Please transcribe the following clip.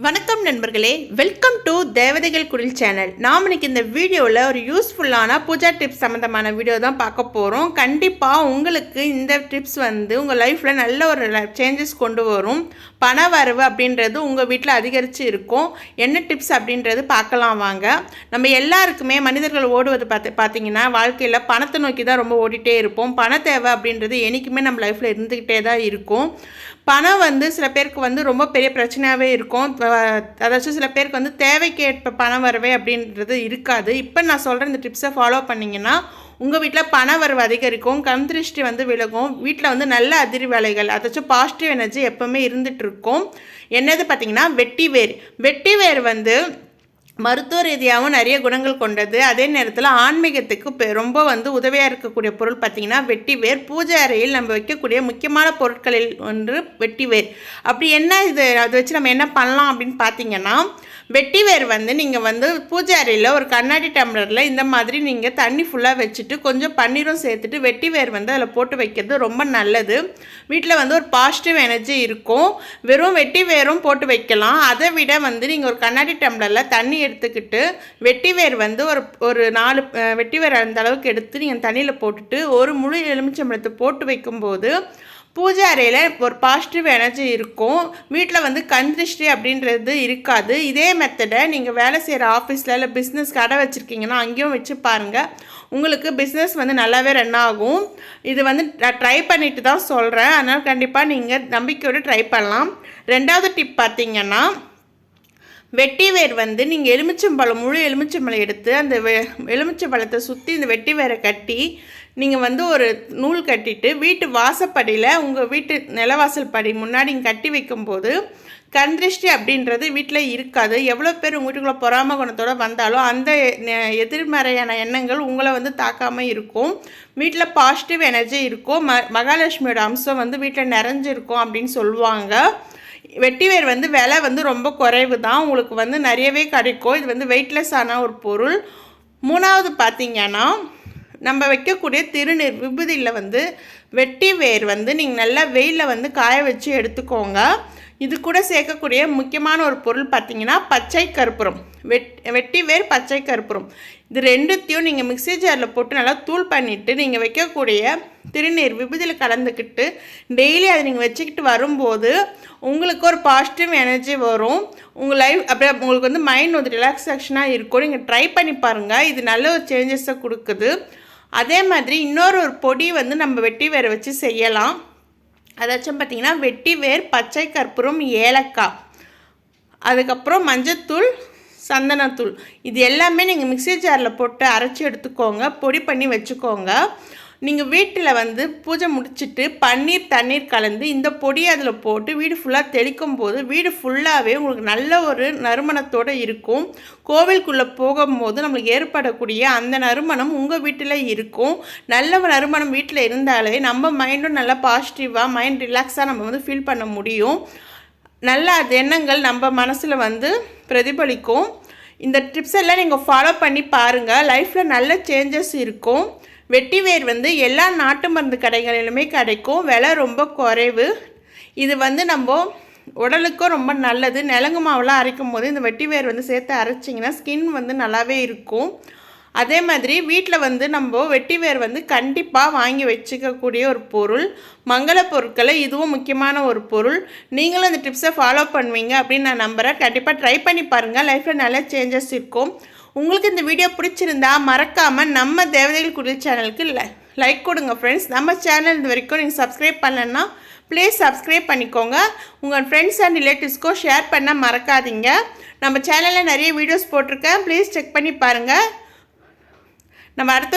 வணக்கம் நண்பர்களே, welcome to தேவதைகள் குடில் சேனல். நாம் இன்னைக்கு இந்த வீடியோவில் ஒரு யூஸ்ஃபுல்லான பூஜா டிப்ஸ் சம்மந்தமான வீடியோ தான் பார்க்க போகிறோம். கண்டிப்பாக உங்களுக்கு இந்த டிப்ஸ் உங்கள் லைஃப்பில் நல்ல ஒரு சேஞ்சஸ் கொண்டு வரும். பணவரவு அப்படின்றது உங்கள் வீட்டில் அதிகரித்து இருக்கும். என்ன டிப்ஸ் அப்படின்றது பார்க்கலாம் வாங்க. நம்ம எல்லாருக்குமே மனிதர்கள் ஓடுவது பார்த்தீங்கன்னா வாழ்க்கையில் பணத்தை நோக்கி தான் ரொம்ப ஓடிட்டே இருப்போம். பண தேவை அப்படின்றது என்றைக்குமே நம்ம லைஃப்பில் இருந்துக்கிட்டே தான் இருக்கும். பணம் சில பேருக்கு ரொம்ப பெரிய பிரச்சனையாகவே இருக்கும். அதாச்சும் சில பேருக்கு தேவைக்கேற்ப பணம் வரவே அப்படின்றது இருக்காது. இப்போ நான் சொல்கிற இந்த டிப்ஸை ஃபாலோ பண்ணிங்கன்னா உங்கள் வீட்டில் பண வரவு அதிகரிக்கும், கண் திருஷ்டி விலகும், வீட்டில் நல்ல அதிர் வேலைகள், அதாச்சும் பாசிட்டிவ் எனர்ஜி எப்போவுமே இருந்துகிட்ருக்கும். என்னது பார்த்திங்கன்னா வெட்டிவேர் மருத்துவ ரீதியாகவும் நிறைய குணங்கள் கொண்டது. அதே நேரத்தில் ஆன்மீகத்துக்கு ரொம்ப உதவியாக இருக்கக்கூடிய பொருள் பார்த்திங்கன்னா வெட்டிவேர். பூஜை அறையில் நம்ம வைக்கக்கூடிய முக்கியமான பொருட்களில் ஒன்று வெட்டிவேர். அப்படி என்ன இது, அதை வச்சு நம்ம என்ன பண்ணலாம் அப்படின்னு பார்த்தீங்கன்னா, வெட்டிவேர் நீங்கள் பூஜை அறையில் ஒரு கண்ணாடி டம்ளரில் இந்த மாதிரி நீங்கள் தண்ணி ஃபுல்லாக வச்சுட்டு கொஞ்சம் பன்னீரும் சேர்த்துட்டு வெட்டிவேர் அதில் போட்டு வைக்கிறது ரொம்ப நல்லது. வீட்டில் ஒரு பாசிட்டிவ் எனர்ஜி இருக்கும். வெறும் வெட்டிவேரும் போட்டு வைக்கலாம். அதை விட நீங்கள் ஒரு கண்ணாடி டம்ளரில் தண்ணி எடுத்துக்கிட்டு வெட்டிவேர் ஒரு 4 வெட்டிவேர் அந்த அளவுக்கு எடுத்து நீங்கள் தண்ணியில் போட்டுட்டு ஒரு முழு எலுமிச்சம்பழத்தை போட்டு வைக்கும்போது பூஜை அறையில் ஒரு பாசிட்டிவ் எனர்ஜி இருக்கும். வீட்டில் கண் திருஷ்டி அப்படின்றது இருக்காது. இதே மெத்தடை நீங்கள் வேலை செய்கிற ஆஃபீஸில் இல்லை பிஸ்னஸ் கடை வச்சுருக்கீங்கன்னா அங்கேயும் வச்சு பாருங்கள். உங்களுக்கு பிஸ்னஸ் நல்லாவே ரன் ஆகும். இது நான் ட்ரை பண்ணிட்டு தான் சொல்கிறேன். அதனால் கண்டிப்பாக நீங்கள் நம்பிக்கையோடு ட்ரை பண்ணலாம். ரெண்டாவது டிப் பார்த்திங்கன்னா, வெட்டிவேர் நீங்கள் முழு எலுமிச்சம்பழம் எடுத்து அந்த எலுமிச்சம்பழத்தை சுற்றி இந்த வெட்டிவேரை கட்டி நீங்கள் ஒரு நூல் கட்டிட்டு வீட்டு வாசப்படியில் உங்கள் வீட்டு நிலவாசல் படி முன்னாடி கட்டி வைக்கும்போது கண் திருஷ்டி அப்படின்றது வீட்டில் இருக்காது. எவ்வளோ பேர் உங்கள் வீட்டுக்குள்ளே பொறாம குணத்தோடு வந்தாலும் அந்த எதிர்மறையான எண்ணங்கள் உங்களை தாக்காமல் இருக்கும். வீட்டில் பாசிட்டிவ் எனர்ஜி இருக்கும். மகாலட்சுமியோட அம்சம் வீட்டில் நிறைஞ்சிருக்கும் அப்படின்னு சொல்லுவாங்க. வெட்டிவேர் விலை ரொம்ப குறைவு தான். உங்களுக்கு நிறையவே கிடைக்கும். இது வெயிட்லெஸ்ஸான ஒரு பொருள். மூணாவது பார்த்திங்கன்னா, நம்ம வைக்கக்கூடிய திருநீர் விபூதியில் வெட்டிவேர் நீங்கள் நல்லா வெயிலில் காய வச்சு எடுத்துக்கோங்க. இது கூட சேர்க்கக்கூடிய முக்கியமான ஒரு பொருள் பார்த்திங்கன்னா பச்சை கற்பூரம். வெட்டிவேர் பச்சை கற்பூரம் இது ரெண்டுத்தையும் நீங்கள் மிக்ஸி ஜாரில் போட்டு நல்லா தூள் பண்ணிவிட்டு நீங்கள் வைக்கக்கூடிய திருநீர் விபூதியில் கலந்துக்கிட்டு டெய்லி அதை நீங்கள் வச்சுக்கிட்டு வரும்போது உங்களுக்கு ஒரு பாசிட்டிவ் எனர்ஜி வரும். உங்கள் லைஃப் அப்படியே உங்களுக்கு மைண்ட் ரிலாக்ஸேஷனாக இருக்கும். நீங்கள் ட்ரை பண்ணி பாருங்கள். இது நல்ல ஒரு சேஞ்சஸை கொடுக்குது. அதே மாதிரி இன்னொரு பொடி நம்ம வெட்டிவேரை வச்சு செய்யலாம். அதாச்சும் பார்த்திங்கன்னா வெட்டிவேர், பச்சை கற்பூரம், ஏலக்காய், அதுக்கப்புறம் மஞ்சத்தூள், சந்தனத்தூள், இது எல்லாமே நீங்கள் மிக்ஸி ஜாரில் போட்டு அரைச்சி எடுத்துக்கோங்க. பொடி பண்ணி வச்சுக்கோங்க. நீங்கள் வீட்டில் பூஜை முடிச்சுட்டு பன்னீர் தண்ணீர் கலந்து இந்த பொடியை அதில் போட்டு வீடு ஃபுல்லாக தெளிக்கும் போது வீடு ஃபுல்லாகவே உங்களுக்கு நல்ல ஒரு நறுமணத்தோடு இருக்கும். கோவிலுக்குள்ளே போகும்போது நம்மளுக்கு ஏற்படக்கூடிய அந்த நறுமணம் உங்கள் வீட்டில் இருக்கும். நல்ல நறுமணம் வீட்டில் இருந்தாலே நம்ம மைண்டும் நல்லா பாசிட்டிவாக மைண்ட் ரிலாக்ஸாக நம்ம ஃபீல் பண்ண முடியும். நல்ல அது எண்ணங்கள் நம்ம மனசில் பிரதிபலிக்கும். இந்த டிப்ஸ் எல்லாம் நீங்கள் ஃபாலோ பண்ணி பாருங்கள். லைஃப்பில் நல்ல சேஞ்சஸ் இருக்கும். வெட்டிவேர் எல்லா நாட்டு மருந்து கடைகளிலுமே கிடைக்கும். விலை ரொம்ப குறைவு. இது நம்ம உடலுக்கும் ரொம்ப நல்லது. நிலங்கு மாவுலாம் அரைக்கும் போது இந்த வெட்டிவேர் சேர்த்து அரைச்சிங்கன்னா ஸ்கின் நல்லாவே இருக்கும். அதே மாதிரி வீட்டில் நம்ம வெட்டிவேர் கண்டிப்பாக வாங்கி வச்சுக்கக்கூடிய ஒரு பொருள். மங்கள பொருட்களை இதுவும் முக்கியமான ஒரு பொருள். நீங்களும் இந்த டிப்ஸை ஃபாலோ பண்ணுவீங்க அப்படின்னு நான் நம்புகிறேன். கண்டிப்பாக ட்ரை பண்ணி பாருங்கள். லைஃப்பில் நல்ல சேஞ்சஸ் இருக்கும். உங்களுக்கு இந்த வீடியோ பிடிச்சிருந்தா மறக்காமல் நம்ம தேவதைகள் குடில் சேனலுக்கு லைக் கொடுங்க ஃப்ரெண்ட்ஸ். நம்ம சேனல் இது வரைக்கும் நீங்கள் சப்ஸ்கிரைப் பண்ணலன்னா ப்ளீஸ் சப்ஸ்கிரைப் பண்ணிக்கோங்க. உங்கள் ஃப்ரெண்ட்ஸ் அண்ட் ரிலேட்டிவ்ஸ்க்கும் ஷேர் பண்ண மறக்காதீங்க. நம்ம சேனலில் நிறைய வீடியோஸ் போட்டிருக்கேன். ப்ளீஸ் செக் பண்ணி பாருங்கள். நம்ம அடுத்த